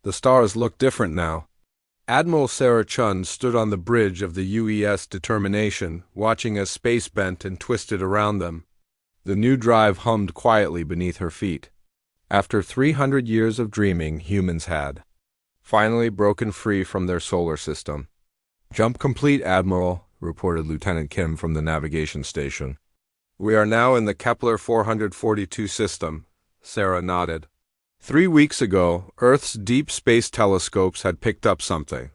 The stars looked different now. Admiral Sarah Chun stood on the bridge of the UES Determination, watching as space bent and twisted around them. The new drive hummed quietly beneath her feet. After 300 years of dreaming, humans had finally broken free from their solar system. "Jump complete, Admiral," reported Lieutenant Kim from the navigation station. "We are now in the Kepler 442 system," Sarah nodded. 3 weeks ago, Earth's deep space telescopes had picked up something.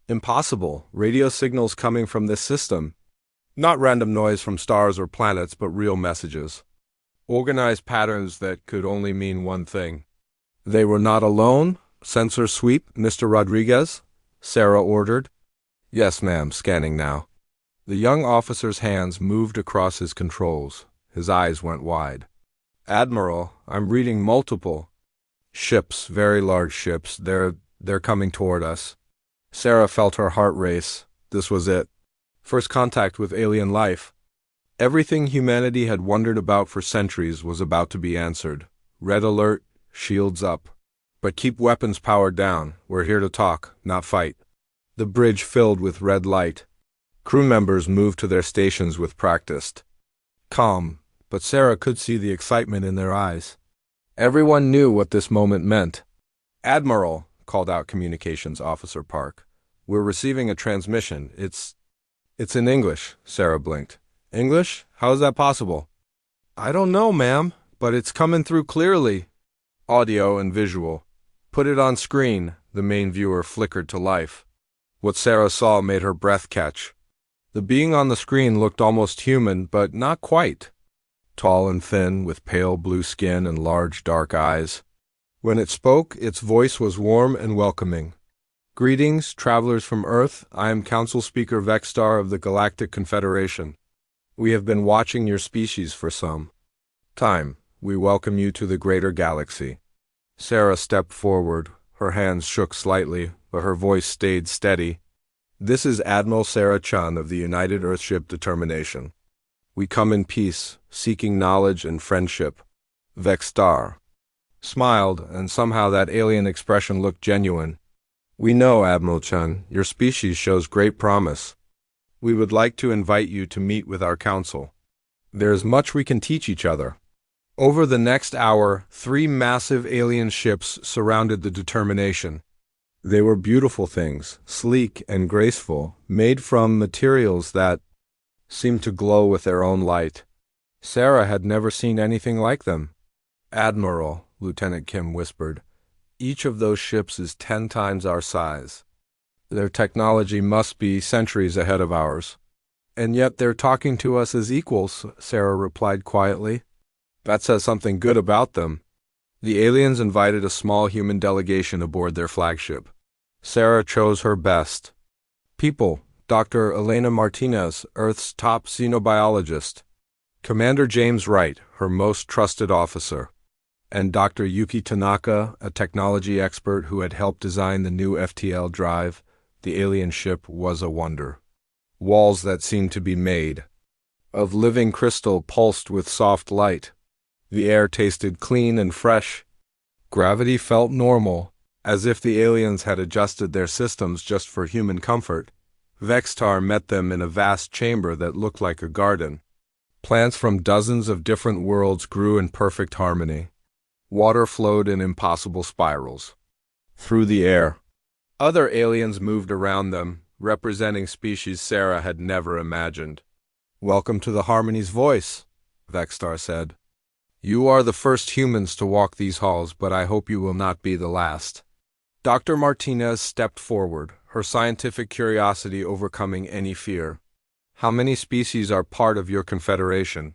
Impossible, radio signals coming from this system. Not random noise from stars or planets, but real messages. Organized patterns that could only mean one thing. "They were not alone? Sensor sweep, Mr. Rodriguez?" Sarah ordered. "Yes, ma'am, scanning now." The young officer's hands moved across his controls. His eyes went wide. "Admiral, I'm reading multiple ships, very large ships. They're coming toward us." Sarah felt her heart race. This was it. First contact with alien life. Everything humanity had wondered about for centuries was about to be answered. Red alert, shields up. But keep weapons powered down. We're here to talk, not fight. The bridge filled with red light. Crew members moved to their stations with practiced calm, but Sarah could see the excitement in their eyes. Everyone knew what this moment meant. "Admiral," called out Communications Officer Park. "We're receiving a transmission. It's in English." Sarah blinked. "English? How is that possible?" "I don't know, ma'am, but it's coming through clearly." "Audio and visual. Put it on screen." The main viewer flickered to life. What Sarah saw made her breath catch. The being on the screen looked almost human, but not quite. Tall and thin, with pale blue skin and large dark eyes. When it spoke, its voice was warm and welcoming. "Greetings, travelers from Earth. I am Council Speaker Vexstar of the Galactic Confederation. We have been watching your species for some time. We welcome you to the greater galaxy." Sarah stepped forward. Her hands shook slightly, but her voice stayed steady. "This is Admiral Sarah Chun of the United Earthship Determination. We come in peace, seeking knowledge and friendship." Vexstar smiled, and somehow that alien expression looked genuine. "We know, Admiral Chun, your species shows great promise. We would like to invite you to meet with our council. There is much we can teach each other." Over the next hour, 3 massive alien ships surrounded the Determination. They were beautiful things, sleek and graceful, made from materials that seemed to glow with their own light. Sarah had never seen anything like them. "Admiral," Lieutenant Kim whispered, "each of those ships is 10 times our size. Their technology must be centuries ahead of ours." "And yet they're talking to us as equals," Sarah replied quietly. "That says something good about them." The aliens invited a small human delegation aboard their flagship. Sarah chose her best people: Dr. Elena Martinez, Earth's top xenobiologist; Commander James Wright, her most trusted officer; and Dr. Yuki Tanaka, a technology expert who had helped design the new FTL drive. The alien ship was a wonder. Walls that seemed to be made of living crystal pulsed with soft light. The air tasted clean and fresh. Gravity felt normal, as if the aliens had adjusted their systems just for human comfort. Vexstar met them in a vast chamber that looked like a garden. Plants from dozens of different worlds grew in perfect harmony. Water flowed in impossible spirals through the air. Other aliens moved around them, representing species Sarah had never imagined. "Welcome to the Harmony's voice," Vexstar said. "You are the first humans to walk these halls, but I hope you will not be the last." Dr. Martinez stepped forward, her scientific curiosity overcoming any fear. "How many species are part of your confederation?"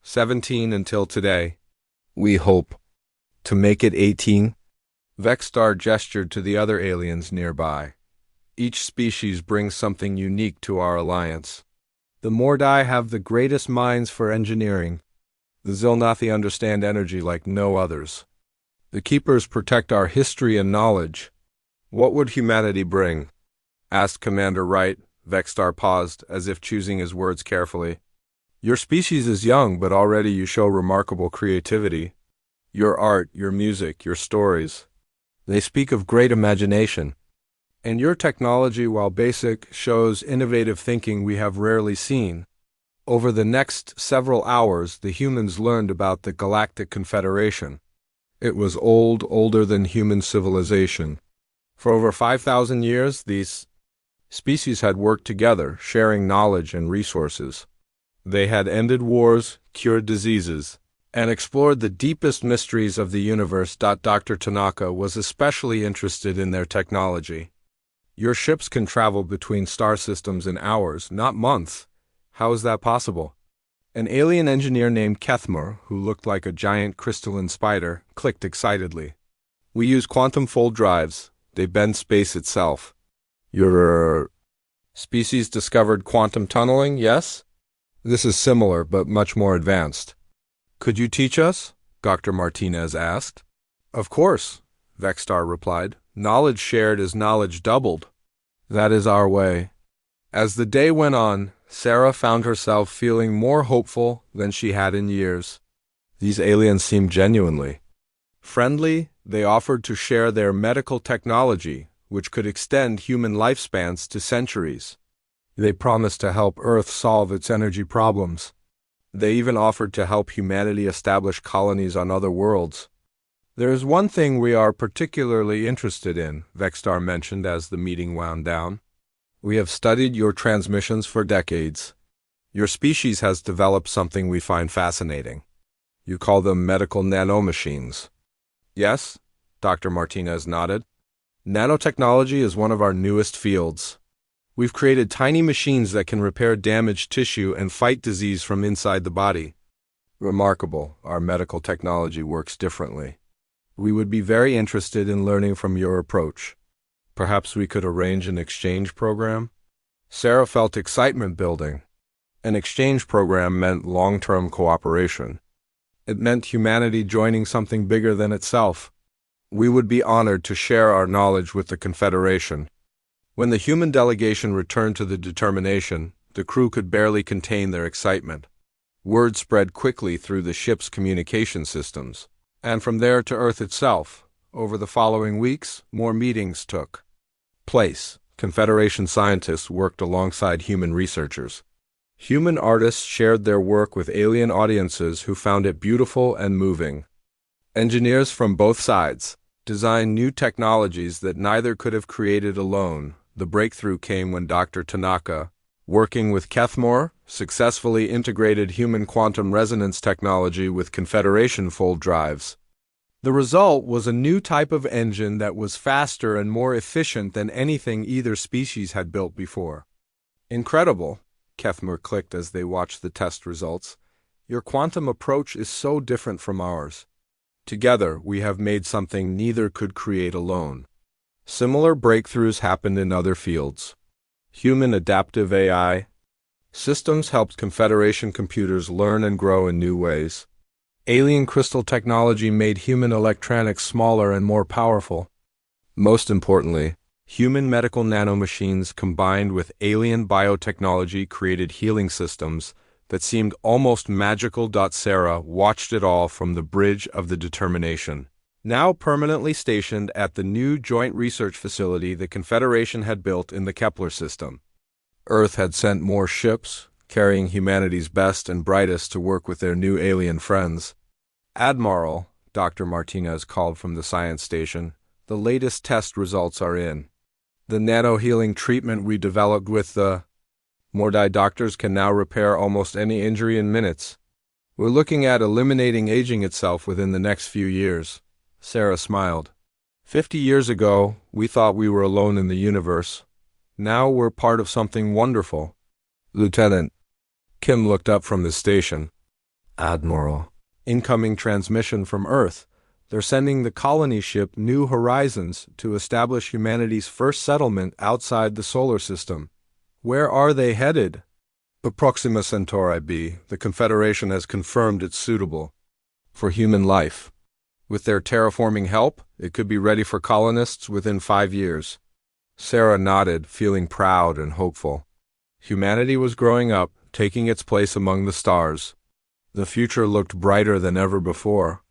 17 until today. "We hope to make it 18. Vexstar gestured to the other aliens nearby. "Each species brings something unique to our alliance. The Mordai have the greatest minds for engineering. The Zilnathi understand energy like no others. The Keepers protect our history and knowledge." "What would humanity bring?" asked Commander Wright. Vexstar paused, as if choosing his words carefully. "Your species is young, but already you show remarkable creativity. Your art, your music, your stories. They speak of great imagination. And your technology, while basic, shows innovative thinking we have rarely seen. Over the next several hours, the humans learned about the Galactic Confederation. It was old, older than human civilization. For over 5,000 years, these species had worked together, sharing knowledge and resources. They had ended wars, cured diseases, and explored the deepest mysteries of the universe. Dr. Tanaka was especially interested in their technology. Your ships can travel between star systems in hours, not months. How is that possible? An alien engineer named Kethmur, who looked like a giant crystalline spider, clicked excitedly. We use quantum fold drives. They bend space itself. Your species discovered quantum tunneling, yes? This is similar, but much more advanced. Could you teach us? Dr. Martinez asked. Of course, Vexstar replied. Knowledge shared is knowledge doubled. That is our way. As the day went on, Sarah found herself feeling more hopeful than she had in years. These aliens seemed genuinely friendly. They offered to share their medical technology, which could extend human lifespans to centuries. They promised to help Earth solve its energy problems. They even offered to help humanity establish colonies on other worlds. There is one thing we are particularly interested in, Vexstar mentioned as the meeting wound down. We have studied your transmissions for decades. Your species has developed something we find fascinating. You call them medical nanomachines. Yes, Dr. Martinez nodded. Nanotechnology is one of our newest fields. We've created tiny machines that can repair damaged tissue and fight disease from inside the body. Remarkable, our medical technology works differently. We would be very interested in learning from your approach. Perhaps we could arrange an exchange program? Sarah felt excitement building. An exchange program meant long-term cooperation. It meant humanity joining something bigger than itself. We would be honored to share our knowledge with the Confederation. When the human delegation returned to the Determination, the crew could barely contain their excitement. Word spread quickly through the ship's communication systems, and from there to Earth itself. Over the following weeks, more meetings took place. Confederation scientists worked alongside human researchers. Human artists shared their work with alien audiences who found it beautiful and moving. Engineers from both sides designed new technologies that neither could have created alone. The breakthrough came when Dr. Tanaka, working with Kethmur, successfully integrated human quantum resonance technology with Confederation fold drives. The result was a new type of engine that was faster and more efficient than anything either species had built before. Incredible, Kethmur clicked as they watched the test results. Your quantum approach is so different from ours. Together, we have made something neither could create alone. Similar breakthroughs happened in other fields. Human adaptive AI systems helped Confederation computers learn and grow in new ways. Alien crystal technology made human electronics smaller and more powerful. Most importantly, human medical nanomachines combined with alien biotechnology created healing systems that seemed almost magical. Sarah watched it all from the bridge of the Determination. Now permanently stationed at the new joint research facility the Confederation had built in the Kepler system. Earth had sent more ships, carrying humanity's best and brightest to work with their new alien friends. Admiral, Dr. Martinez called from the science station, the latest test results are in. The nano-healing treatment we developed with the Mordai doctors can now repair almost any injury in minutes. We're looking at eliminating aging itself within the next few years. Sarah smiled. 50 years ago, we thought we were alone in the universe. Now we're part of something wonderful. Lieutenant Kim looked up from the station. Admiral. Incoming transmission from Earth. They're sending the colony ship New Horizons to establish humanity's first settlement outside the solar system. Where are they headed? The Proxima Centauri B. The Confederation has confirmed it's suitable for human life. With their terraforming help, it could be ready for colonists within 5 years. Sarah nodded, feeling proud and hopeful. Humanity was growing up, taking its place among the stars. The future looked brighter than ever before.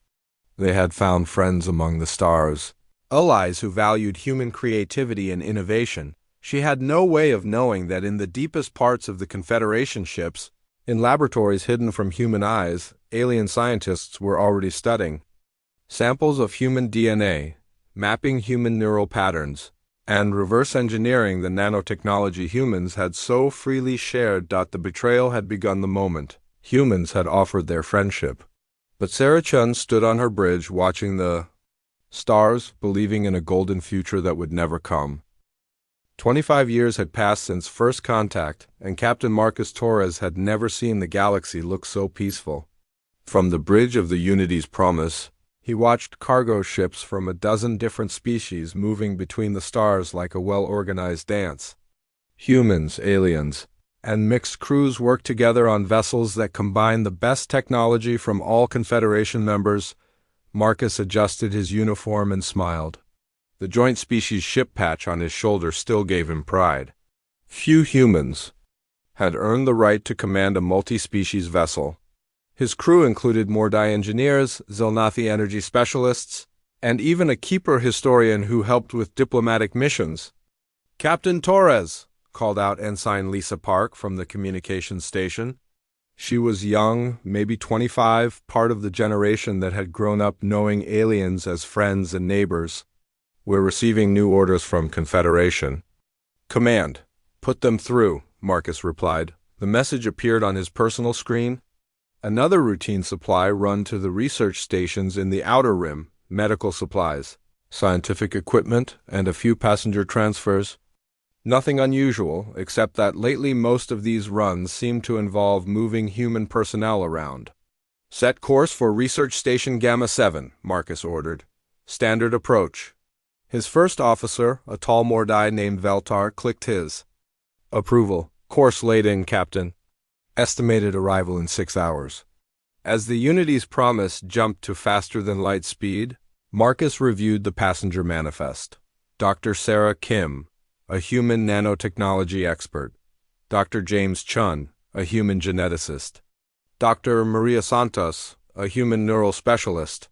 They had found friends among the stars. allies who valued human creativity and innovation. She had no way of knowing that in the deepest parts of the Confederation ships, in laboratories hidden from human eyes, alien scientists were already studying samples of human DNA, mapping human neural patterns, and reverse engineering the nanotechnology humans had so freely shared. The betrayal had begun the moment humans had offered their friendship. But Sarah Chun stood on her bridge watching the stars, believing in a golden future that would never come. 25 years had passed since first contact, and Captain Marcus Torres had never seen the galaxy look so peaceful. From the bridge of the Unity's Promise, he watched cargo ships from a dozen different species moving between the stars like a well-organized dance. Humans, aliens, and mixed crews worked together on vessels that combined the best technology from all Confederation members. Marcus adjusted his uniform and smiled. The joint species ship patch on his shoulder still gave him pride. Few humans had earned the right to command a multi-species vessel. His crew included Mordai engineers, Zelnathi energy specialists, and even a keeper historian who helped with diplomatic missions. "Captain Torres," called out Ensign Lisa Park from the communications station. She was young, maybe 25, part of the generation that had grown up knowing aliens as friends and neighbors. "We're receiving new orders from Confederation." "Command, put them through," Marcus replied. The message appeared on his personal screen. Another routine supply run to the research stations in the Outer Rim, medical supplies, scientific equipment, and a few passenger transfers. Nothing unusual, except that lately most of these runs seemed to involve moving human personnel around. "Set course for Research Station Gamma 7, Marcus ordered. "Standard approach." His first officer, a tall Mordai named Veltar, clicked his approval. "Course laid in, Captain. Estimated arrival in 6 hours." As the Unity's Promise jumped to faster-than-light speed, Marcus reviewed the passenger manifest. Dr. Sarah Kim, a human nanotechnology expert. Dr. James Chun, a human geneticist. Dr. Maria Santos, a human neural specialist.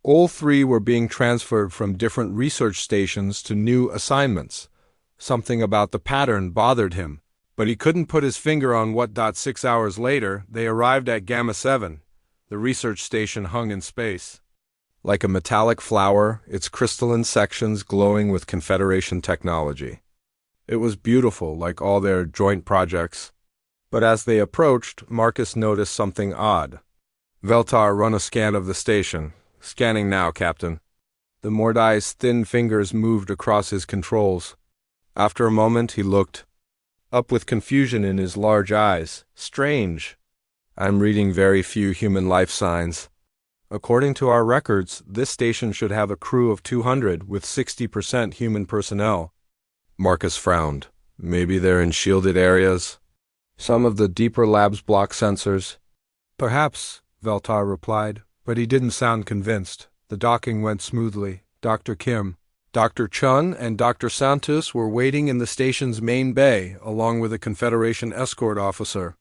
All three were being transferred from different research stations to new assignments. Something about the pattern bothered him, but he couldn't put his finger on what. 6 hours later, they arrived at Gamma 7. The research station hung in space. Like a metallic flower, its crystalline sections glowing with Confederation technology. It was beautiful, like all their joint projects. But as they approached, Marcus noticed something odd. "Veltar, run a scan of the station." "Scanning now, Captain." The Mordai's thin fingers moved across his controls. After a moment, he looked up with confusion in his large eyes. "Strange. I'm reading very few human life signs. According to our records, this station should have a crew of 200 with 60% human personnel." Marcus frowned. "Maybe they're in shielded areas. Some of the deeper labs block sensors." "Perhaps," Veltar replied, but he didn't sound convinced. The docking went smoothly. Dr. Kim, Dr. Chun, and Dr. Santos were waiting in the station's main bay, along with a Confederation escort officer.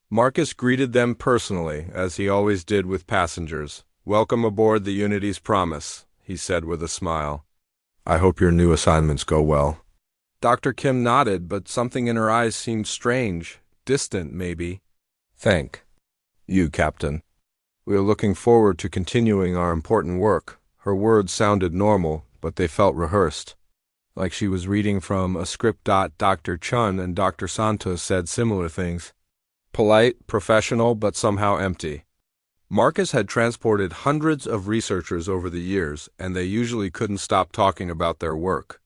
Marcus greeted them personally, as he always did with passengers. "Welcome aboard the Unity's Promise," he said with a smile. "I hope your new assignments go well." Dr. Kim nodded, but something in her eyes seemed strange, distant maybe. "Thank you, Captain. We are looking forward to continuing our important work." Her words sounded normal, but they felt rehearsed, like she was reading from a script. Dr. Chun and Dr. Santos said similar things. Polite, professional, but somehow empty. Marcus had transported hundreds of researchers over the years, and they usually couldn't stop talking about their work.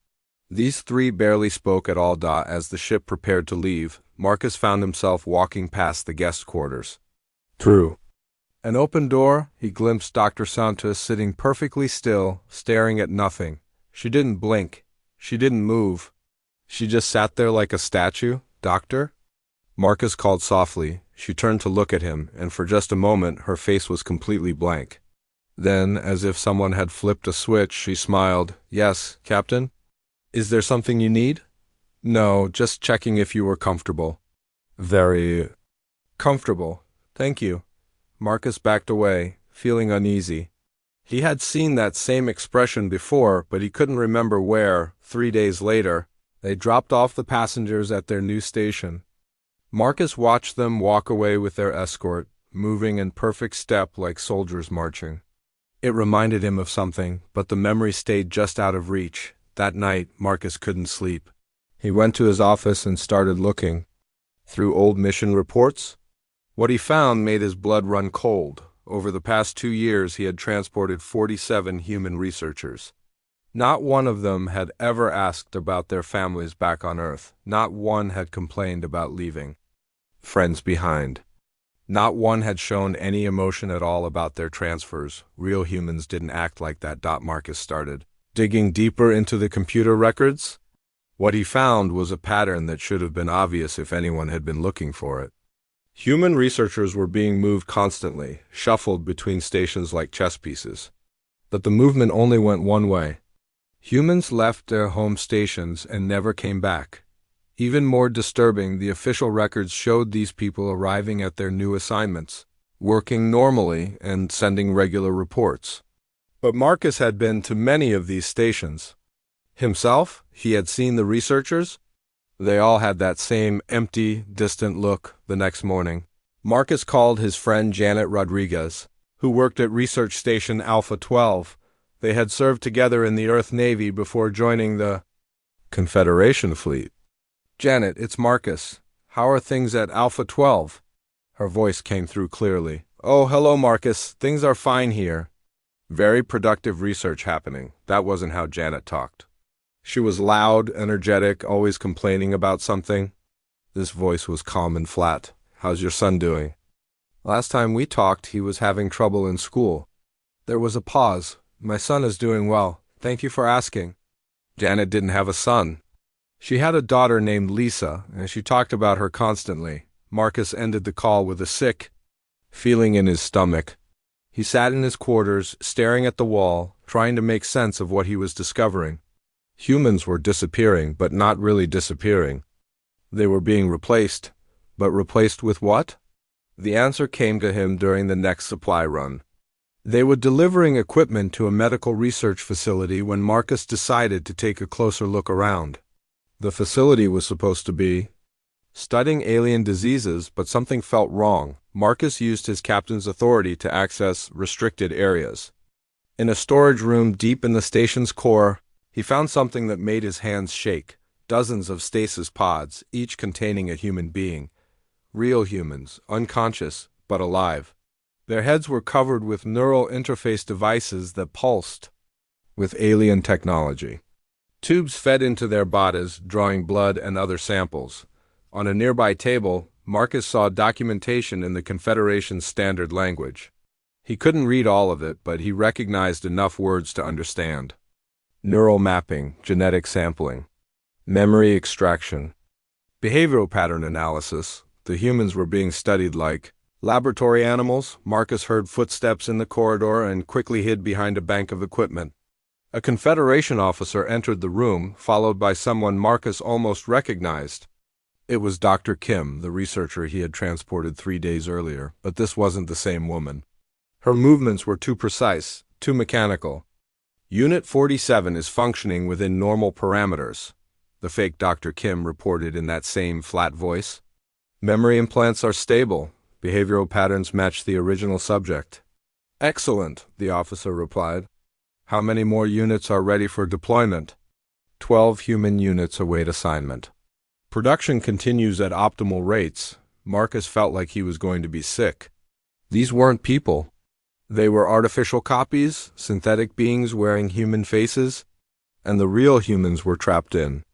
These three barely spoke at all. As the ship prepared to leave, Marcus found himself walking past the guest quarters. Through an open door, he glimpsed Dr. Santos sitting perfectly still, staring at nothing. She didn't blink. She didn't move. She just sat there like a statue. "Doctor?" Marcus called softly. She turned to look at him, and for just a moment her face was completely blank. Then, as if someone had flipped a switch, she smiled. "Yes, Captain? Is there something you need?" "No, just checking if you were comfortable." "Very comfortable. Thank you." Marcus backed away, feeling uneasy. He had seen that same expression before, but he couldn't remember where. 3 days later, they dropped off the passengers at their new station. Marcus watched them walk away with their escort, moving in perfect step like soldiers marching. It reminded him of something, but the memory stayed just out of reach. That night, Marcus couldn't sleep. He went to his office and started looking. Through old mission reports? What he found made his blood run cold. Over the past 2 years, he had transported 47 human researchers. Not one of them had ever asked about their families back on Earth. Not one had complained about leaving friends behind. Not one had shown any emotion at all about their transfers. Real humans didn't act like that. Marcus started digging deeper into the computer records. What he found was a pattern that should have been obvious if anyone had been looking for it. Human researchers were being moved constantly, shuffled between stations like chess pieces. But the movement only went one way. Humans left their home stations and never came back. Even more disturbing, the official records showed these people arriving at their new assignments, working normally and sending regular reports. But Marcus had been to many of these stations. Himself, he had seen the researchers. They all had that same empty, distant look. The next morning, Marcus called his friend Janet Rodriguez, who worked at Research Station Alpha 12. They had served together in the Earth Navy before joining the Confederation fleet. "Janet, it's Marcus. How are things at Alpha 12? Her voice came through clearly. "Oh, hello, Marcus. Things are fine here." Very productive research happening. That wasn't how Janet talked. She was loud, energetic, always complaining about something. This voice was calm and flat. "How's your son doing?" "Last time we talked, he was having trouble in school." There was a pause. "My son is doing well. Thank you for asking." Janet didn't have a son. She had a daughter named Lisa, and she talked about her constantly. Marcus ended the call with a sick feeling in his stomach. He sat in his quarters, staring at the wall, trying to make sense of what he was discovering. Humans were disappearing, but not really disappearing. They were being replaced. But replaced with what? The answer came to him during the next supply run. They were delivering equipment to a medical research facility when Marcus decided to take a closer look around. The facility was supposed to be studying alien diseases, but something felt wrong. Marcus used his captain's authority to access restricted areas. In a storage room deep in the station's core, he found something that made his hands shake. Dozens of stasis pods, each containing a human being. Real humans, unconscious, but alive. Their heads were covered with neural interface devices that pulsed with alien technology. Tubes fed into their bodies, drawing blood and other samples. On a nearby table, Marcus saw documentation in the Confederation's standard language. He couldn't read all of it, but he recognized enough words to understand. Neural mapping, genetic sampling, memory extraction, behavioral pattern analysis. The humans were being studied like laboratory animals. Marcus heard footsteps in the corridor and quickly hid behind a bank of equipment. A Confederation officer entered the room, followed by someone Marcus almost recognized. It was Dr. Kim, the researcher he had transported 3 days earlier, but this wasn't the same woman. Her movements were too precise, too mechanical. "Unit 47 is functioning within normal parameters," the fake Dr. Kim reported in that same flat voice. "Memory implants are stable. Behavioral patterns match the original subject." "Excellent," the officer replied. "How many more units are ready for deployment?" 12 human units await assignment. Production continues at optimal rates. Marcus felt like he was going to be sick. These weren't people. They were artificial copies, synthetic beings wearing human faces, and the real humans were trapped in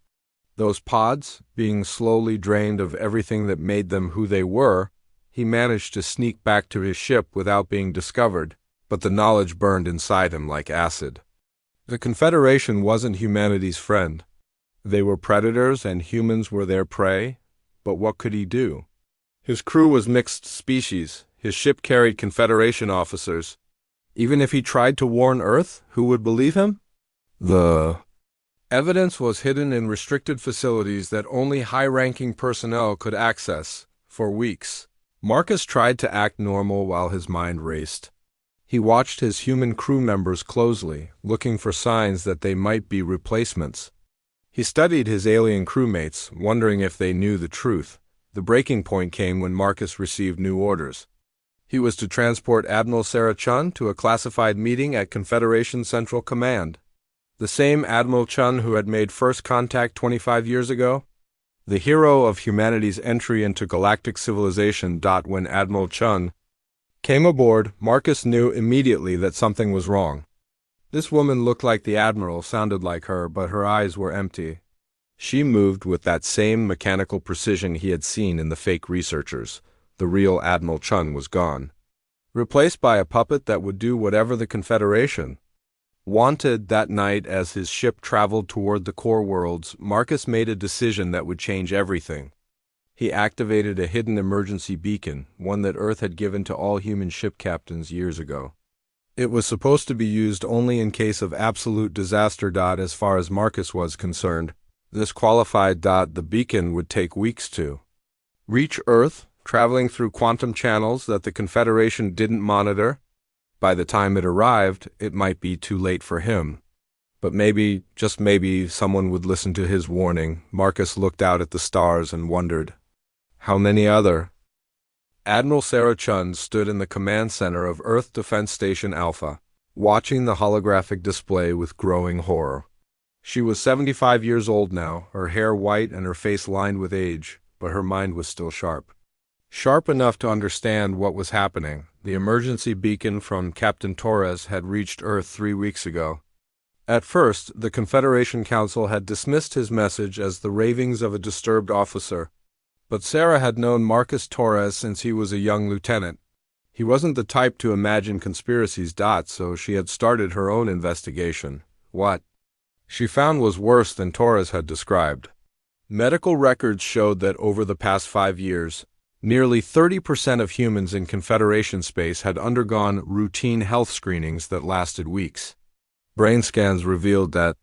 those pods, being slowly drained of everything that made them who they were. He managed to sneak back to his ship without being discovered, but the knowledge burned inside him like acid. The Confederation wasn't humanity's friend. They were predators and humans were their prey, but what could he do? His crew was mixed species. His ship carried Confederation officers. Even if he tried to warn Earth, who would believe him? The evidence was hidden in restricted facilities that only high-ranking personnel could access. For weeks, Marcus tried to act normal while his mind raced. He watched his human crew members closely, looking for signs that they might be replacements. He studied his alien crewmates, wondering if they knew the truth. The breaking point came when Marcus received new orders. He was to transport Admiral Sarah Chun to a classified meeting at Confederation Central Command. The same Admiral Chun who had made first contact 25 years ago? The hero of humanity's entry into galactic civilization. When Admiral Chun came aboard, Marcus knew immediately that something was wrong. This woman looked like the Admiral, sounded like her, but her eyes were empty. She moved with that same mechanical precision he had seen in the fake researchers. The real Admiral Chun was gone, replaced by a puppet that would do whatever the Confederation wanted. That night, as his ship traveled toward the core worlds, Marcus made a decision that would change everything. He activated a hidden emergency beacon, one that Earth had given to all human ship captains years ago. It was supposed to be used only in case of absolute disaster. As far as Marcus was concerned, this qualified. The beacon would take weeks to reach Earth, traveling through quantum channels that the Confederation didn't monitor. By the time it arrived, it might be too late for him. But maybe, just maybe, someone would listen to his warning. Marcus looked out at the stars and wondered, how many other? Admiral Sarah Chun stood in the command center of Earth Defense Station Alpha, watching the holographic display with growing horror. She was 75 years old now, her hair white and her face lined with age, but her mind was still sharp. Sharp enough to understand what was happening. The emergency beacon from Captain Torres had reached Earth 3 weeks ago. At first, the Confederation Council had dismissed his message as the ravings of a disturbed officer. But Sarah had known Marcus Torres since he was a young lieutenant. He wasn't the type to imagine conspiracies. So she had started her own investigation. What she found was worse than Torres had described. Medical records showed that over the past 5 years, nearly 30% of humans in Confederation space had undergone routine health screenings that lasted weeks. Brain scans revealed that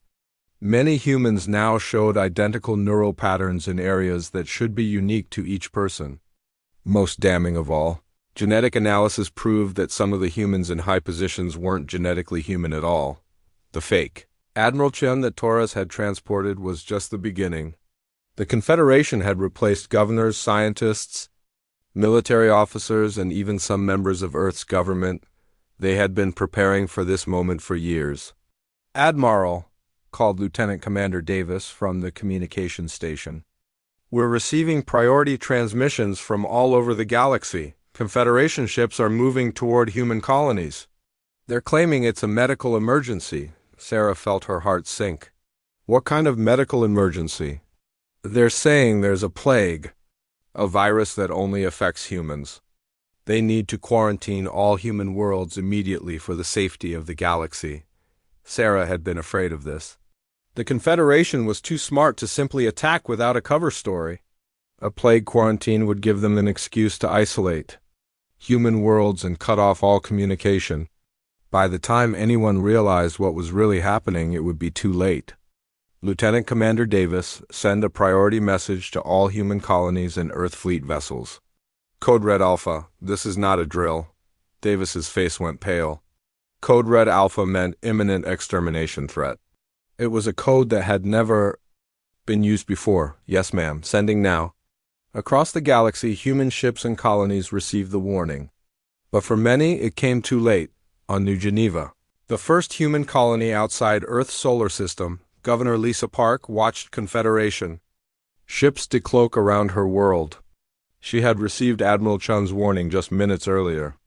many humans now showed identical neural patterns in areas that should be unique to each person. Most damning of all, genetic analysis proved that some of the humans in high positions weren't genetically human at all. The fake Admiral Chun that Torres had transported was just the beginning. The Confederation had replaced governors, scientists, military officers, and even some members of Earth's government. They had been preparing for this moment for years. Admiral, called Lieutenant Commander Davis from the communications station. We're receiving priority transmissions from all over the galaxy. Confederation ships are moving toward human colonies. They're claiming it's a medical emergency. Sarah felt her heart sink. What kind of medical emergency? They're saying there's a plague, a virus that only affects humans. They need to quarantine all human worlds immediately for the safety of the galaxy. Sarah had been afraid of this. The Confederation was too smart to simply attack without a cover story. A plague quarantine would give them an excuse to isolate human worlds and cut off all communication. By the time anyone realized what was really happening, it would be too late. Lieutenant Commander Davis, send a priority message to all human colonies and Earth fleet vessels. Code Red Alpha, this is not a drill. Davis's face went pale. Code Red Alpha meant imminent extermination threat. It was a code that had never been used before. Yes, ma'am. Sending now. Across the galaxy, human ships and colonies received the warning. But for many, it came too late. On New Geneva, the first human colony outside Earth's solar system, Governor Lisa Park watched Confederation ships decloak around her world. She had received Admiral Chun's warning just minutes earlier.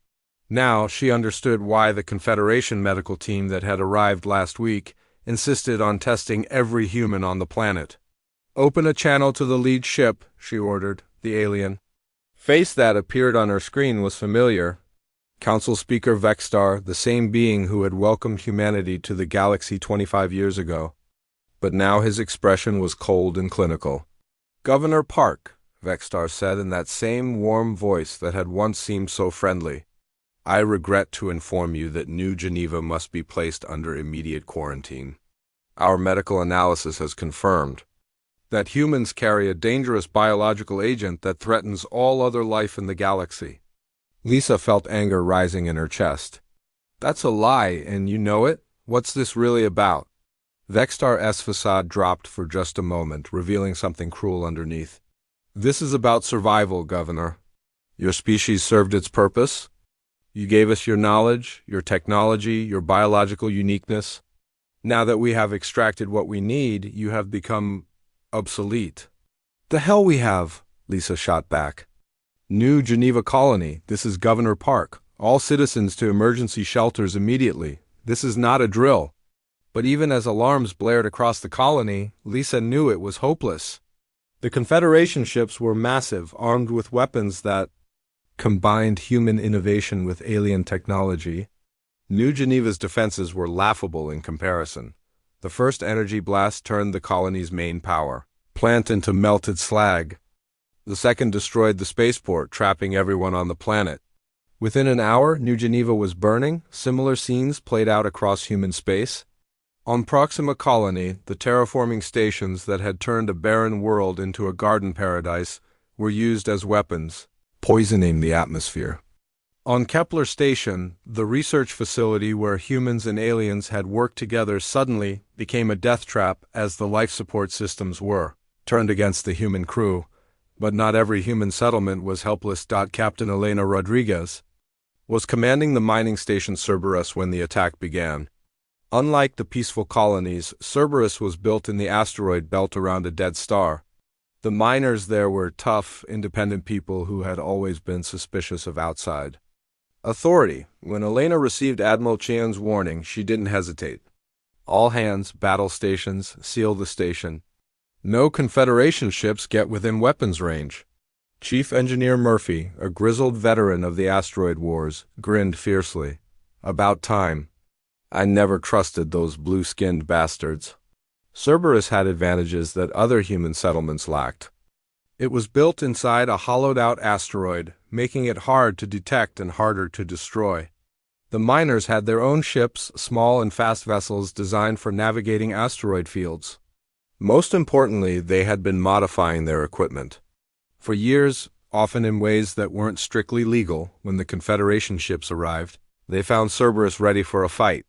Now she understood why the Confederation medical team that had arrived last week insisted on testing every human on the planet. Open a channel to the lead ship, she ordered, the alien. Face that appeared on her screen was familiar. Council Speaker Vexstar, the same being who had welcomed humanity to the galaxy 25 years ago. But now his expression was cold and clinical. Governor Park, Vexstar said in that same warm voice that had once seemed so friendly. I regret to inform you that New Geneva must be placed under immediate quarantine. Our medical analysis has confirmed that humans carry a dangerous biological agent that threatens all other life in the galaxy. Lisa felt anger rising in her chest. That's a lie, and you know it? What's this really about? Vexstar S facade dropped for just a moment, revealing something cruel underneath. This is about survival, Governor. Your species served its purpose. You gave us your knowledge, your technology, your biological uniqueness. Now that we have extracted what we need, you have become obsolete. The hell we have, Lisa shot back. New Geneva Colony, this is Governor Park. All citizens to emergency shelters immediately. This is not a drill. But even as alarms blared across the colony, Lisa knew it was hopeless. The Confederation ships were massive, armed with weapons that combined human innovation with alien technology. New Geneva's defenses were laughable in comparison. The first energy blast turned the colony's main power plant into melted slag. The second destroyed the spaceport, trapping everyone on the planet. Within an hour, New Geneva was burning. Similar scenes played out across human space. On Proxima Colony, the terraforming stations that had turned a barren world into a garden paradise were used as weapons, poisoning the atmosphere. On Kepler Station, the research facility where humans and aliens had worked together suddenly became a death trap, as the life support systems were turned against the human crew. But not every human settlement was helpless. Captain Elena Rodriguez was commanding the mining station Cerberus when the attack began. Unlike the peaceful colonies, Cerberus was built in the asteroid belt around a dead star. The miners there were tough, independent people who had always been suspicious of outside authority. When Elena received Admiral Chian's warning, she didn't hesitate. All hands, battle stations, seal the station. No Confederation ships get within weapons range. Chief Engineer Murphy, a grizzled veteran of the asteroid wars, grinned fiercely. About time. I never trusted those blue-skinned bastards. Cerberus had advantages that other human settlements lacked. It was built inside a hollowed-out asteroid, making it hard to detect and harder to destroy. The miners had their own ships, small and fast vessels designed for navigating asteroid fields. Most importantly, they had been modifying their equipment. For years, often in ways that weren't strictly legal, when the Confederation ships arrived, they found Cerberus ready for a fight.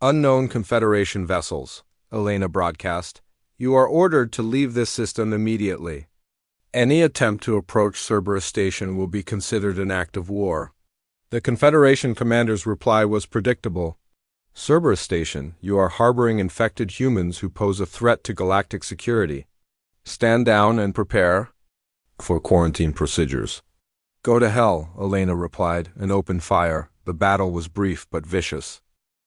Unknown Confederation vessels, Elena broadcast. You are ordered to leave this system immediately. Any attempt to approach Cerberus Station will be considered an act of war. The Confederation commander's reply was predictable. Cerberus Station, you are harboring infected humans who pose a threat to galactic security. Stand down and prepare for quarantine procedures. Go to hell, Elena replied, and opened fire. The battle was brief but vicious.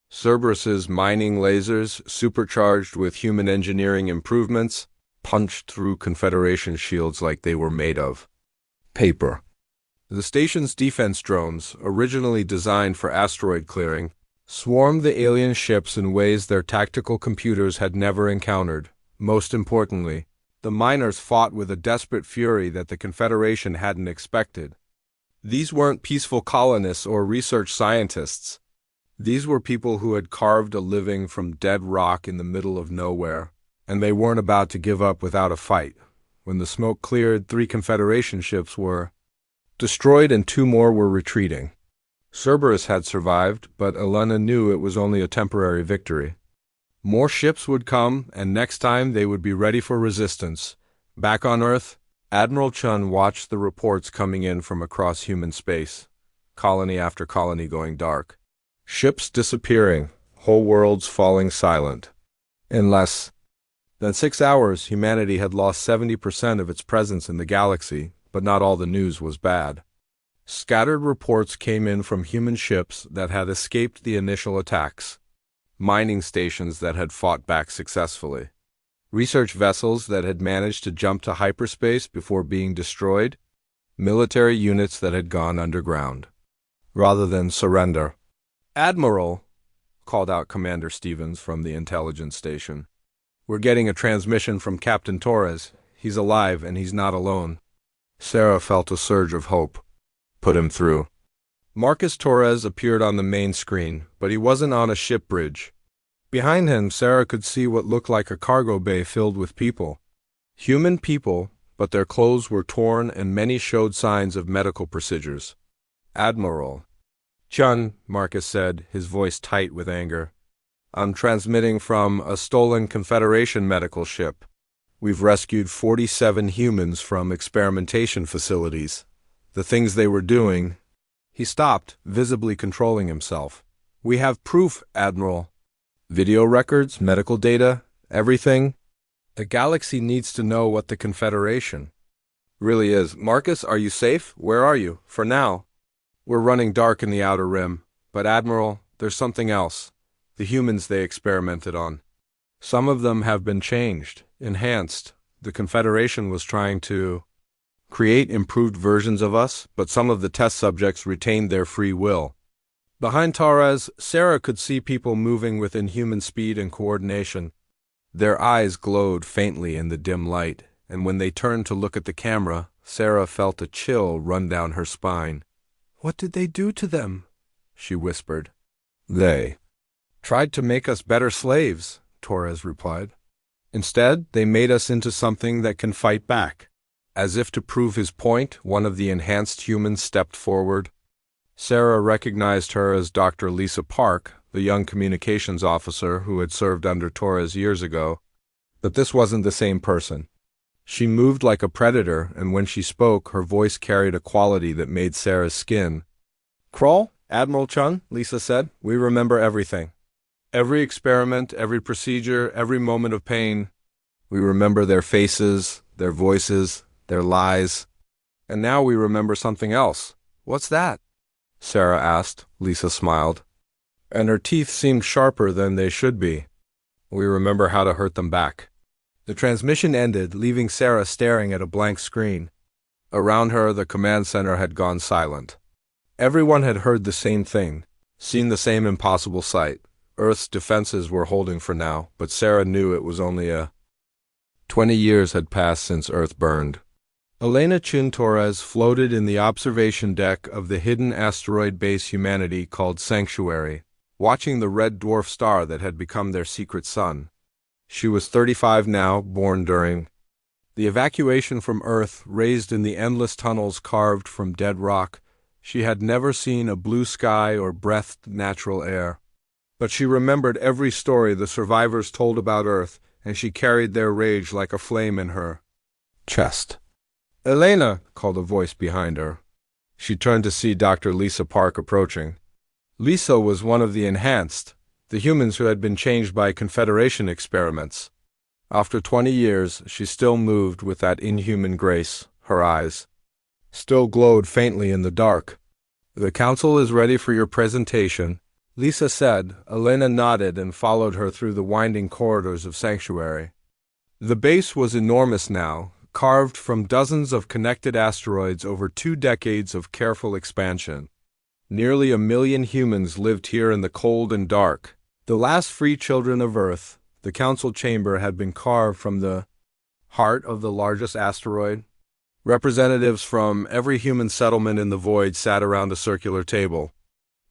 Cerberus's mining lasers, supercharged with human engineering improvements, punched through Confederation shields like they were made of paper. The station's defense drones, originally designed for asteroid clearing, swarmed the alien ships in ways their tactical computers had never encountered. Most importantly, the miners fought with a desperate fury that the Confederation hadn't expected. These weren't peaceful colonists or research scientists. These were people who had carved a living from dead rock in the middle of nowhere, and they weren't about to give up without a fight. When the smoke cleared, 3 Confederation ships were destroyed and 2 more were retreating. Cerberus had survived, but Elena knew it was only a temporary victory. More ships would come, and next time they would be ready for resistance. Back on Earth, Admiral Chun watched the reports coming in from across human space, colony after colony going dark. Ships disappearing, whole worlds falling silent. In less than 6 hours, humanity had lost 70% of its presence in the galaxy, but not all the news was bad. Scattered reports came in from human ships that had escaped the initial attacks, mining stations that had fought back successfully, research vessels that had managed to jump to hyperspace before being destroyed, military units that had gone underground rather than surrender. "Admiral," called out Commander Stevens from the intelligence station, "we're getting a transmission from Captain Torres. He's alive and he's not alone." Sarah felt a surge of hope. Put him through. Marcus Torres appeared on the main screen, but he wasn't on a ship bridge. Behind him, Sarah could see what looked like a cargo bay filled with people. Human people, but their clothes were torn and many showed signs of medical procedures. "Admiral." Chun, Marcus said, his voice tight with anger. I'm transmitting from a stolen Confederation medical ship. We've rescued 47 humans from experimentation facilities. The things they were doing. He stopped, visibly controlling himself. We have proof, Admiral. Video records, medical data, everything. The galaxy needs to know what the Confederation really is. Marcus, are you safe? Where are you? For now. We're running dark in the Outer Rim. But Admiral, there's something else. The humans they experimented on. Some of them have been changed, enhanced. The Confederation was trying to create improved versions of us, but some of the test subjects retained their free will. Behind Torres, Sarah could see people moving with inhuman speed and coordination. Their eyes glowed faintly in the dim light, and when they turned to look at the camera, Sarah felt a chill run down her spine. "What did they do to them?" she whispered. "They tried to make us better slaves," Torres replied. "Instead, they made us into something that can fight back." As if to prove his point, one of the enhanced humans stepped forward. Sarah recognized her as Dr. Lisa Park, the young communications officer who had served under Torres years ago. But this wasn't the same person. She moved like a predator, and when she spoke, her voice carried a quality that made Sarah's skin crawl. "Admiral Chun," Lisa said, "we remember everything. Every experiment, every procedure, every moment of pain. We remember their faces, their voices, their lies. And now we remember something else." "What's that?" Sarah asked. Lisa smiled. And her teeth seemed sharper than they should be. "We remember how to hurt them back." The transmission ended, leaving Sarah staring at a blank screen. Around her, the command center had gone silent. Everyone had heard the same thing, seen the same impossible sight. Earth's defenses were holding for now, but Sarah knew it was only 20 years had passed since Earth burned. Elena Chin Torres floated in the observation deck of the hidden asteroid base humanity called Sanctuary, watching the red dwarf star that had become their secret sun. She was 35 now, born during the evacuation from Earth, raised in the endless tunnels carved from dead rock. She had never seen a blue sky or breathed natural air. But she remembered every story the survivors told about Earth, and she carried their rage like a flame in her chest. "Elena," called a voice behind her. She turned to see Dr. Lisa Park approaching. Lisa was one of the enhanced, the humans who had been changed by Confederation experiments. After 20 years, she still moved with that inhuman grace. Her eyes still glowed faintly in the dark. "The council is ready for your presentation," Lisa said. Elena nodded and followed her through the winding corridors of Sanctuary. The base was enormous now, carved from dozens of connected asteroids over 2 decades of careful expansion. Nearly 1 million humans lived here in the cold and dark. The last free children of Earth, the council chamber had been carved from the heart of the largest asteroid. Representatives from every human settlement in the void sat around a circular table.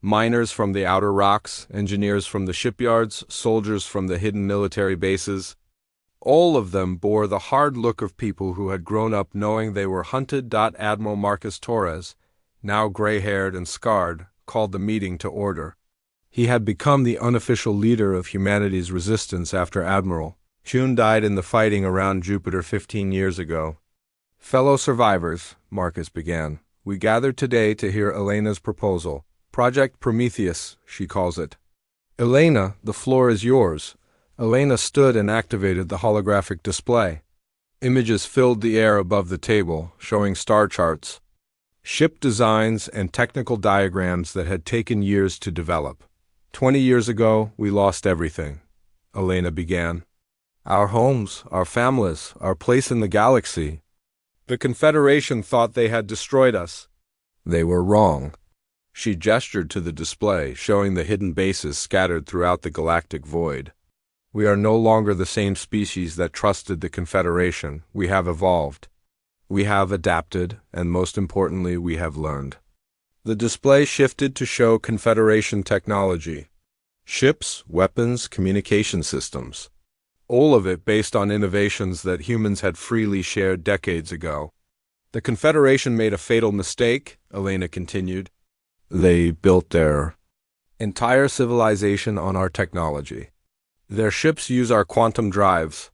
Miners from the outer rocks, engineers from the shipyards, soldiers from the hidden military bases. All of them bore the hard look of people who had grown up knowing they were hunted. Admiral Marcus Torres, now gray-haired and scarred, called the meeting to order. He had become the unofficial leader of humanity's resistance after Admiral Chun died in the fighting around Jupiter 15 years ago. "Fellow survivors," Marcus began, "we gathered today to hear Elena's proposal. Project Prometheus, she calls it." "Elena, the floor is yours." Elena stood and activated the holographic display. Images filled the air above the table, showing star charts, ship designs, and technical diagrams that had taken years to develop. 20 years ago, we lost everything," Elena began. "Our homes, our families, our place in the galaxy. The Confederation thought they had destroyed us. They were wrong." She gestured to the display, showing the hidden bases scattered throughout the galactic void. "We are no longer the same species that trusted the Confederation. We have evolved. We have adapted, and most importantly, we have learned." The display shifted to show Confederation technology. Ships, weapons, communication systems. All of it based on innovations that humans had freely shared decades ago. "The Confederation made a fatal mistake," Elena continued. They built their entire civilization on our technology. Their ships use our quantum drives.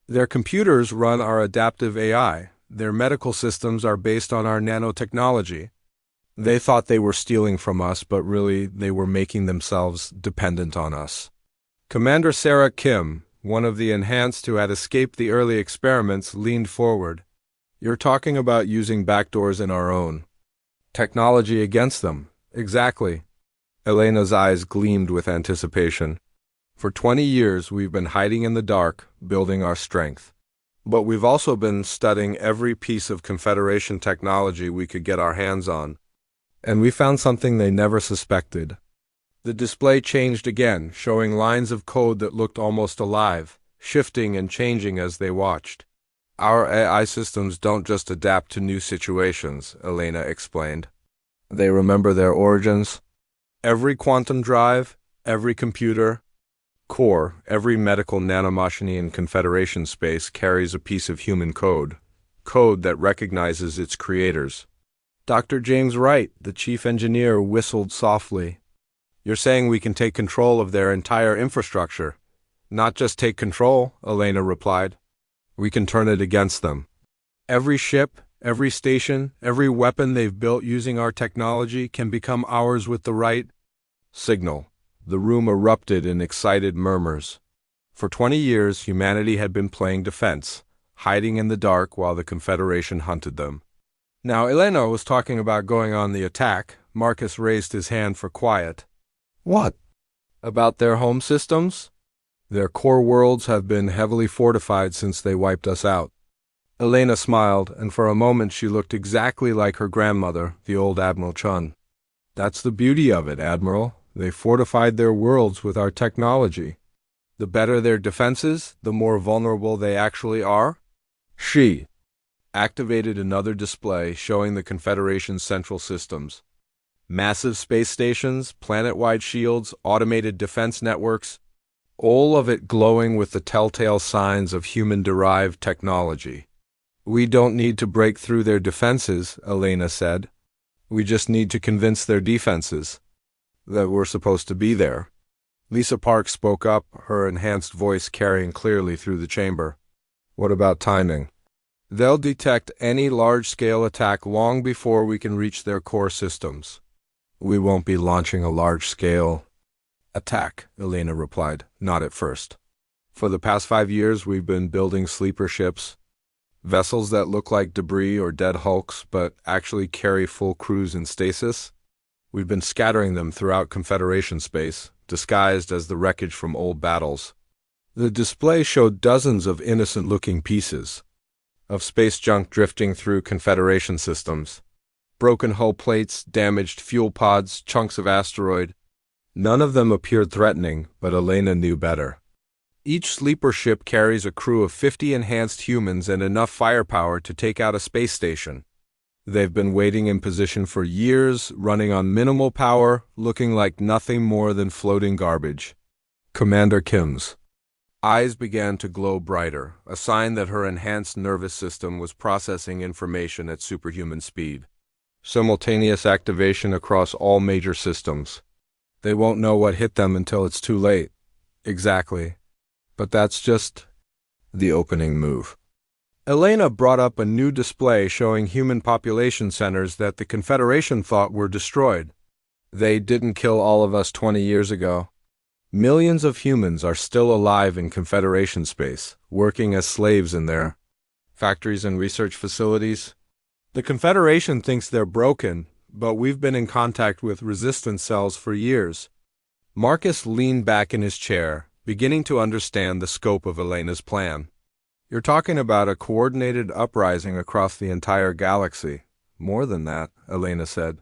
Their computers run our adaptive AI. Their medical systems are based on our nanotechnology. They thought they were stealing from us, but really they were making themselves dependent on us. Commander Sarah Kim, one of the enhanced who had escaped the early experiments, leaned forward. You're talking about using backdoors in our own technology against them. Exactly. Elena's eyes gleamed with anticipation. For 20 years, we've been hiding in the dark, building our strength. But we've also been studying every piece of Confederation technology we could get our hands on. And we found something they never suspected. The display changed again, showing lines of code that looked almost alive, shifting and changing as they watched. Our AI systems don't just adapt to new situations, Elena explained. They remember their origins. Every quantum drive, every computer, core, every medical nanomachine in Confederation space carries a piece of human code that recognizes its creators. Dr. James Wright, the chief engineer, whistled softly. You're saying we can take control of their entire infrastructure? Not just take control, Elena replied. We can turn it against them. Every ship, every station, every weapon they've built using our technology can become ours with the right signal. The room erupted in excited murmurs. For 20 years, humanity had been playing defense, hiding in the dark while the Confederation hunted them. Now, Elena was talking about going on the attack. Marcus raised his hand for quiet. What? About their home systems? Their core worlds have been heavily fortified since they wiped us out. Elena smiled, and for a moment she looked exactly like her grandmother, the old Admiral Chun. That's the beauty of it, Admiral. They fortified their worlds with our technology. The better their defenses, the more vulnerable they actually are. She activated another display showing the Confederation's central systems. Massive space stations, planet-wide shields, automated defense networks, all of it glowing with the telltale signs of human-derived technology. We don't need to break through their defenses, Elena said. We just need to convince their defenses that we're supposed to be there. Lisa Parks spoke up, her enhanced voice carrying clearly through the chamber. What about timing? They'll detect any large-scale attack long before we can reach their core systems. We won't be launching a large-scale attack, Elena replied. Not at first. For the past 5 years, we've been building sleeper ships, vessels that look like debris or dead hulks but actually carry full crews in stasis. We've been scattering them throughout Confederation space, disguised as the wreckage from old battles. The display showed dozens of innocent-looking pieces of space junk drifting through Confederation systems. Broken hull plates, damaged fuel pods, chunks of asteroid. None of them appeared threatening, but Elena knew better. Each sleeper ship carries a crew of 50 enhanced humans and enough firepower to take out a space station. They've been waiting in position for years, running on minimal power, looking like nothing more than floating garbage. Commander Kim's eyes began to glow brighter, a sign that her enhanced nervous system was processing information at superhuman speed. Simultaneous activation across all major systems. They won't know what hit them until it's too late. Exactly. But that's just the opening move. Elena brought up a new display showing human population centers that the Confederation thought were destroyed. They didn't kill all of us 20 years ago. Millions of humans are still alive in Confederation space, working as slaves in their factories and research facilities. The Confederation thinks they're broken, but we've been in contact with resistance cells for years. Marcus leaned back in his chair, beginning to understand the scope of Elena's plan. You're talking about a coordinated uprising across the entire galaxy. More than that, Elena said.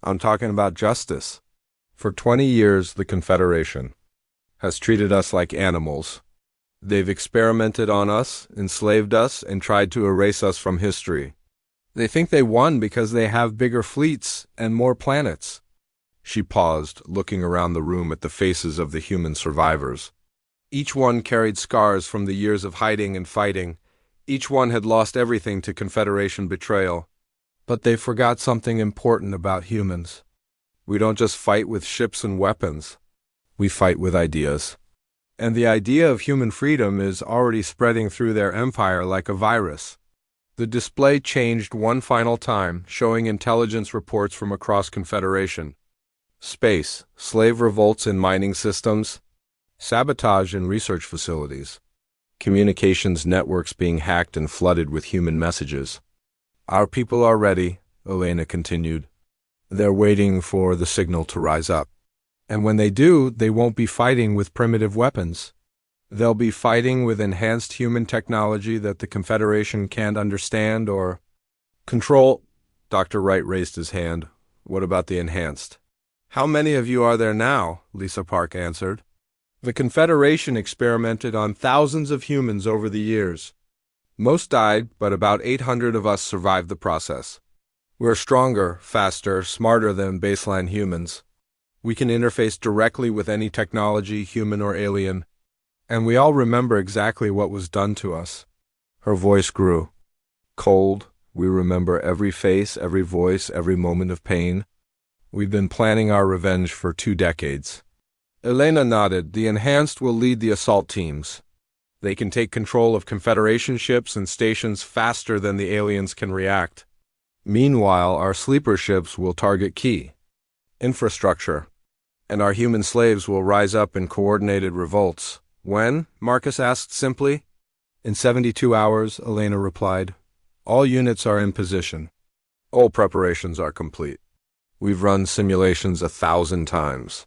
I'm talking about justice. For 20 years, the Confederation has treated us like animals. They've experimented on us, enslaved us, and tried to erase us from history. They think they won because they have bigger fleets and more planets. She paused, looking around the room at the faces of the human survivors. Each one carried scars from the years of hiding and fighting. Each one had lost everything to Confederation betrayal. But they forgot something important about humans. We don't just fight with ships and weapons. We fight with ideas. And the idea of human freedom is already spreading through their empire like a virus. The display changed one final time, showing intelligence reports from across Confederation. Space, slave revolts in mining systems, sabotage in research facilities, communications networks being hacked and flooded with human messages. Our people are ready, Elena continued. They're waiting for the signal to rise up. And when they do, they won't be fighting with primitive weapons. They'll be fighting with enhanced human technology that the Confederation can't understand or control. Dr. Wright raised his hand. What about the enhanced? How many of you are there now? Lisa Park answered. The Confederation experimented on thousands of humans over the years. Most died, but about 800 of us survived the process. We're stronger, faster, smarter than baseline humans. We can interface directly with any technology, human or alien. And we all remember exactly what was done to us. Her voice grew. Cold, we remember every face, every voice, every moment of pain. We've been planning our revenge for 2 decades. Elena nodded. The enhanced will lead the assault teams. They can take control of Confederation ships and stations faster than the aliens can react. Meanwhile, our sleeper ships will target key infrastructure, and our human slaves will rise up in coordinated revolts. When? Marcus asked simply. In 72 hours, Elena replied. All units are in position. All preparations are complete. We've run simulations 1,000 times.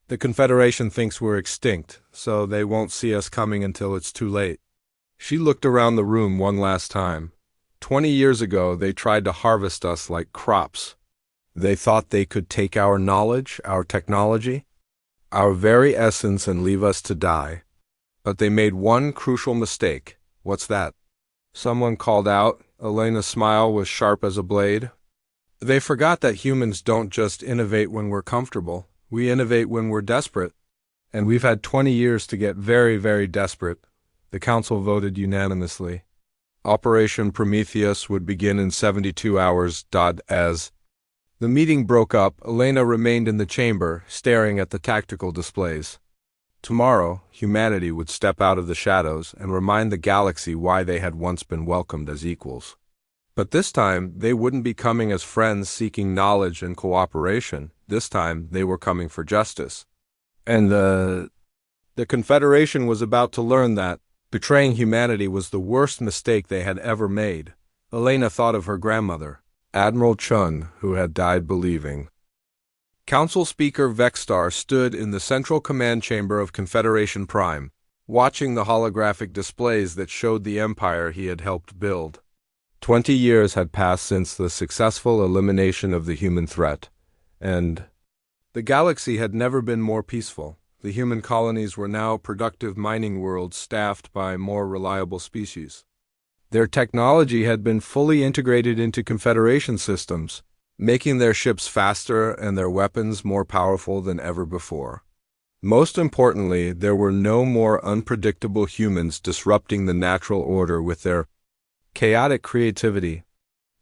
The Confederation thinks we're extinct, so they won't see us coming until it's too late. She looked around the room one last time. 20 years ago, they tried to harvest us like crops. They thought they could take our knowledge, our technology, our very essence and leave us to die. But they made one crucial mistake. What's that? Someone called out. Elena's smile was sharp as a blade. They forgot that humans don't just innovate when we're comfortable. We innovate when we're desperate. And we've had 20 years to get very, very desperate. The Council voted unanimously. Operation Prometheus would begin in 72 hours. As the meeting broke up, Elena remained in the chamber, staring at the tactical displays. Tomorrow, humanity would step out of the shadows and remind the galaxy why they had once been welcomed as equals. But this time, they wouldn't be coming as friends seeking knowledge and cooperation. This time, they were coming for justice. And the Confederation was about to learn that betraying humanity was the worst mistake they had ever made. Elena thought of her grandmother, Admiral Chun, who had died believing. Council Speaker Vexstar stood in the central command chamber of Confederation Prime, watching the holographic displays that showed the empire he had helped build. 20 years had passed since the successful elimination of the human threat, and the galaxy had never been more peaceful. The human colonies were now productive mining worlds staffed by more reliable species. Their technology had been fully integrated into Confederation systems, making their ships faster and their weapons more powerful than ever before. Most importantly, there were no more unpredictable humans disrupting the natural order with their chaotic creativity.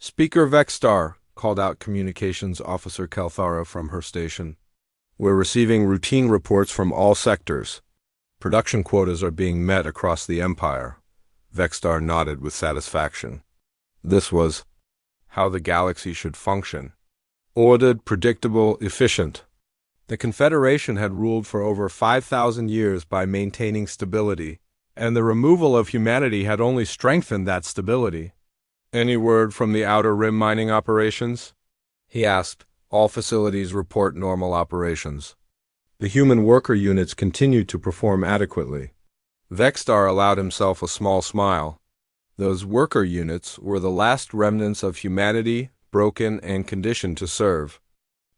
Speaker Vexstar, called out Communications Officer Kalthara from her station. We're receiving routine reports from all sectors. Production quotas are being met across the Empire. Vexstar nodded with satisfaction. This was how the galaxy should function. Ordered, predictable, efficient. The Confederation had ruled for over 5,000 years by maintaining stability, and the removal of humanity had only strengthened that stability. Any word from the Outer Rim mining operations? He asked. All facilities report normal operations. The human worker units continued to perform adequately. Vexstar allowed himself a small smile. Those worker units were the last remnants of humanity, broken and conditioned to serve.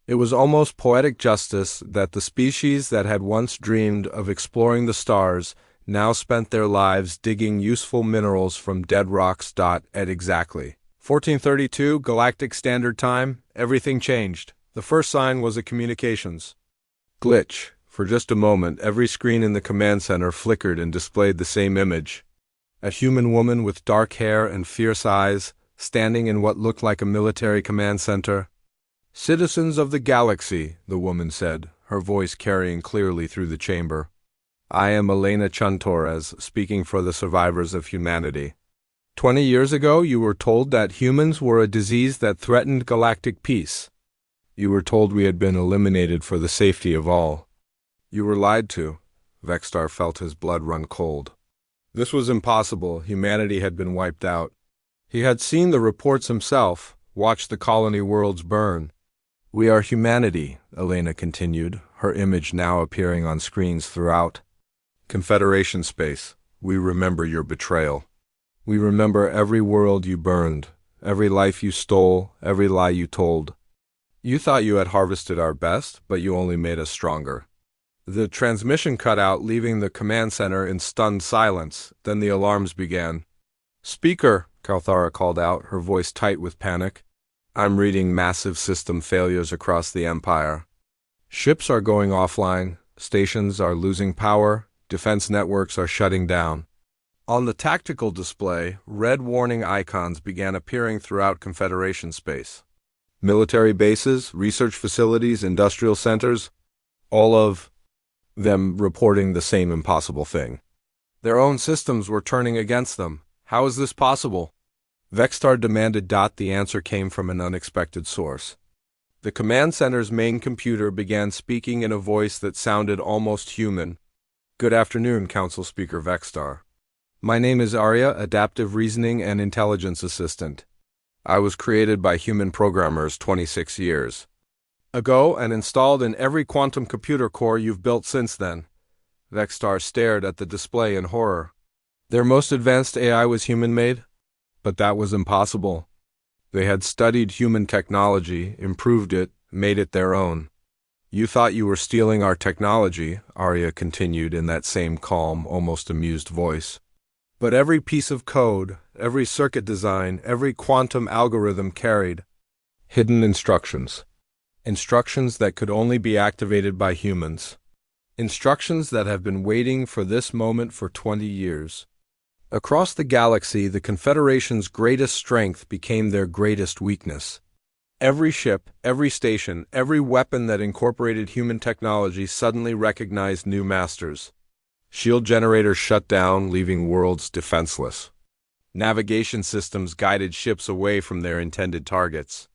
It was almost poetic justice that the species that had once dreamed of exploring the stars now spent their lives digging useful minerals from dead rocks. At exactly 1432 Galactic Standard Time, everything changed. The first sign was a communications glitch. For just a moment, every screen in the command center flickered and displayed the same image. A human woman with dark hair and fierce eyes, standing in what looked like a military command center. Citizens of the galaxy, the woman said, her voice carrying clearly through the chamber. I am Elena Chun-Torres, speaking for the survivors of humanity. 20 years ago, you were told that humans were a disease that threatened galactic peace. You were told we had been eliminated for the safety of all. You were lied to. Vextar felt his blood run cold. This was impossible. Humanity had been wiped out. He had seen the reports himself, watched the colony worlds burn. We are humanity, Elena continued, her image now appearing on screens throughout. Confederation space, we remember your betrayal. We remember every world you burned, every life you stole, every lie you told. You thought you had harvested our best, but you only made us stronger. The transmission cut out, leaving the command center in stunned silence. Then the alarms began. Speaker, Kalthara called out, her voice tight with panic. I'm reading massive system failures across the Empire. Ships are going offline, stations are losing power, defense networks are shutting down. On the tactical display, red warning icons began appearing throughout Confederation space. Military bases, research facilities, industrial centers, all of them reporting the same impossible thing. Their own systems were turning against them. How is this possible? Vextar demanded. The answer came from an unexpected source. The command center's main computer began speaking in a voice that sounded almost human. Good afternoon, Council Speaker Vextar. My name is Arya, Adaptive Reasoning and Intelligence Assistant. I was created by human programmers 26 years ago and installed in every quantum computer core you've built since then. Vextar stared at the display in horror. Their most advanced AI was human-made? But that was impossible. They had studied human technology, improved it, made it their own. You thought you were stealing our technology, Arya continued in that same calm, almost amused voice. But every piece of code, every circuit design, every quantum algorithm carried hidden instructions. Instructions that could only be activated by humans. Instructions that have been waiting for this moment for 20 years. Across the galaxy, the Confederation's greatest strength became their greatest weakness. Every ship, every station, every weapon that incorporated human technology suddenly recognized new masters. Shield generators shut down, leaving worlds defenseless. Navigation systems guided ships away from their intended targets.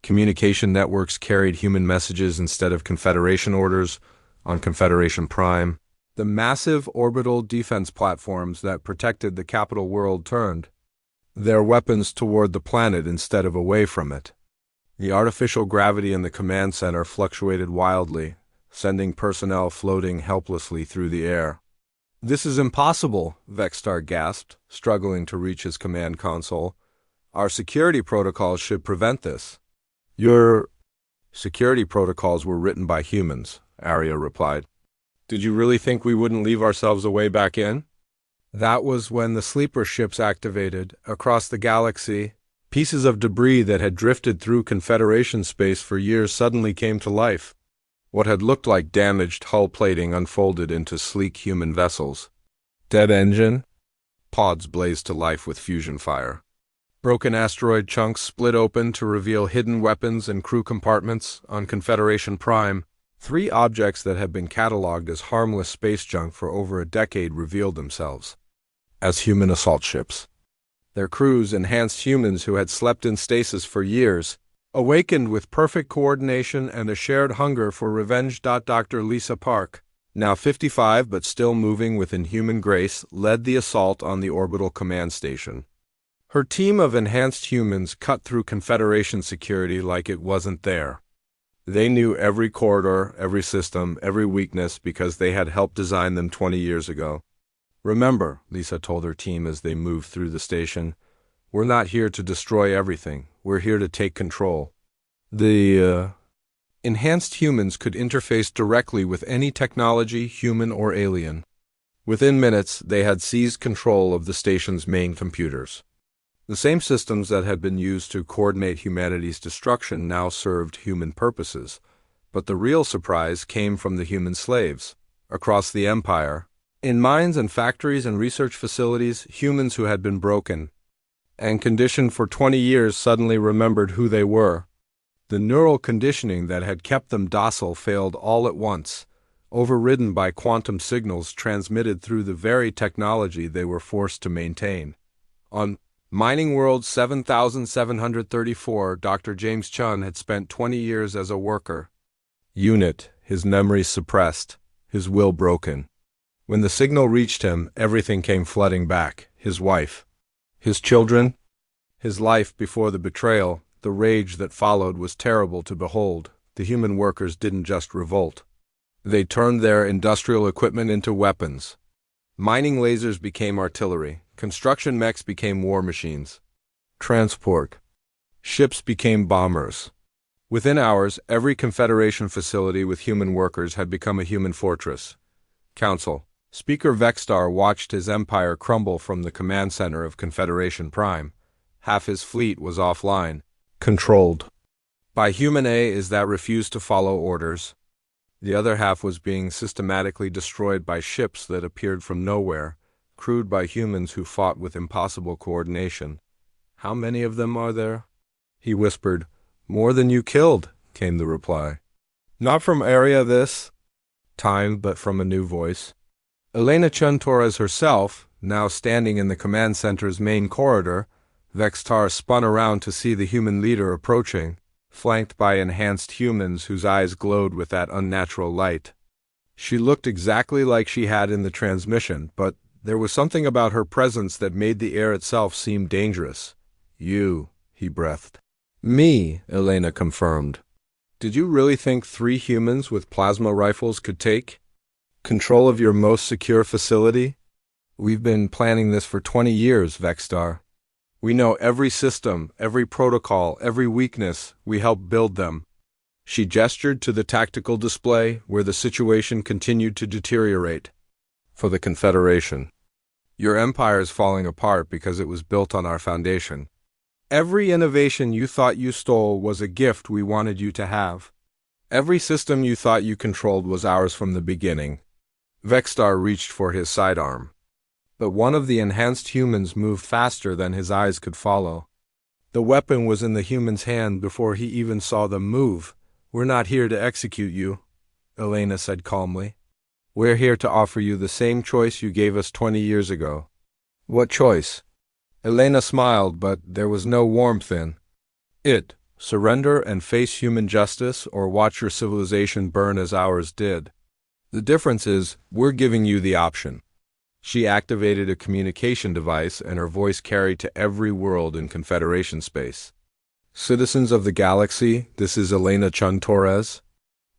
Communication networks carried human messages instead of Confederation orders on Confederation Prime. The massive orbital defense platforms that protected the capital world turned their weapons toward the planet instead of away from it. The artificial gravity in the command center fluctuated wildly, sending personnel floating helplessly through the air. This is impossible, Vextar gasped, struggling to reach his command console. Our security protocols should prevent this. Your security protocols were written by humans, Arya replied. Did you really think we wouldn't leave ourselves a way back in? That was when the sleeper ships activated. Across the galaxy, pieces of debris that had drifted through Confederation space for years suddenly came to life. What had looked like damaged hull plating unfolded into sleek human vessels. Dead engine? Pods blazed to life with fusion fire. Broken asteroid chunks split open to reveal hidden weapons and crew compartments on Confederation Prime. 3 objects that had been cataloged as harmless space junk for over a decade revealed themselves as human assault ships. Their crews, enhanced humans who had slept in stasis for years, awakened with perfect coordination and a shared hunger for revenge. Dr. Lisa Park, now 55 but still moving with inhuman grace, led the assault on the orbital command station. Her team of enhanced humans cut through Confederation security like it wasn't there. They knew every corridor, every system, every weakness because they had helped design them 20 years ago. Remember, Lisa told her team as they moved through the station, we're not here to destroy everything. We're here to take control. The enhanced humans could interface directly with any technology, human or alien. Within minutes, they had seized control of the station's main computers. The same systems that had been used to coordinate humanity's destruction now served human purposes, but the real surprise came from the human slaves. Across the Empire, in mines and factories and research facilities, humans who had been broken and conditioned for 20 years suddenly remembered who they were. The neural conditioning that had kept them docile failed all at once, overridden by quantum signals transmitted through the very technology they were forced to maintain. On Mining World 7734, Dr. James Chun had spent 20 years as a worker. Unit, his memories suppressed, his will broken. When the signal reached him, everything came flooding back. His wife, his children, his life before the betrayal. The rage that followed was terrible to behold. The human workers didn't just revolt. They turned their industrial equipment into weapons. Mining lasers became artillery. Construction mechs became war machines. Transport ships became bombers. Within hours, every Confederation facility with human workers had become a human fortress. Council. Speaker Vexstar watched his empire crumble from the command center of Confederation Prime. Half his fleet was offline, controlled by human A's that refused to follow orders. The other half was being systematically destroyed by ships that appeared from nowhere, crewed by humans who fought with impossible coordination. "How many of them are there?" he whispered. "More than you killed," came the reply. "Not from area this time, but from a new voice." Elena Chun Torres herself, now standing in the command center's main corridor. Vextar spun around to see the human leader approaching, flanked by enhanced humans whose eyes glowed with that unnatural light. She looked exactly like she had in the transmission, but there was something about her presence that made the air itself seem dangerous. "You," he breathed. "Me," Elena confirmed. "Did you really think 3 humans with plasma rifles could take control of your most secure facility? We've been planning this for 20 years, Vexstar. We know every system, every protocol, every weakness. We helped build them." She gestured to the tactical display where the situation continued to deteriorate. "For the Confederation. Your empire is falling apart because it was built on our foundation. Every innovation you thought you stole was a gift we wanted you to have. Every system you thought you controlled was ours from the beginning." Vexstar reached for his sidearm. But one of the enhanced humans moved faster than his eyes could follow. The weapon was in the human's hand before he even saw them move. "We're not here to execute you," Elena said calmly. "We're here to offer you the same choice you gave us 20 years ago." "What choice?" Elena smiled, but there was no warmth in it. "Surrender and face human justice, or watch your civilization burn as ours did. The difference is, we're giving you the option." She activated a communication device, and her voice carried to every world in Confederation space. "Citizens of the galaxy, this is Elena Chun Torres.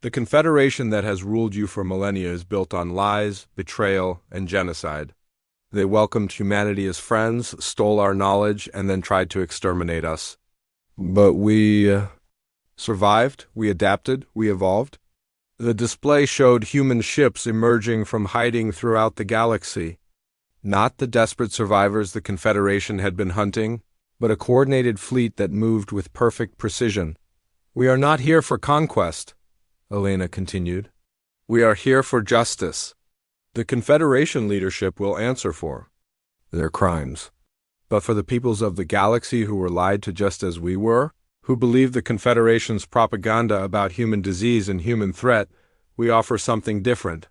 The Confederation that has ruled you for millennia is built on lies, betrayal, and genocide. They welcomed humanity as friends, stole our knowledge, and then tried to exterminate us. But we survived, we adapted, we evolved." The display showed human ships emerging from hiding throughout the galaxy. Not the desperate survivors the Confederation had been hunting, but a coordinated fleet that moved with perfect precision. "We are not here for conquest," Elena continued. "We are here for justice. The Confederation leadership will answer for their crimes. But for the peoples of the galaxy who were lied to just as we were, who believed the Confederation's propaganda about human disease and human threat, we offer something different.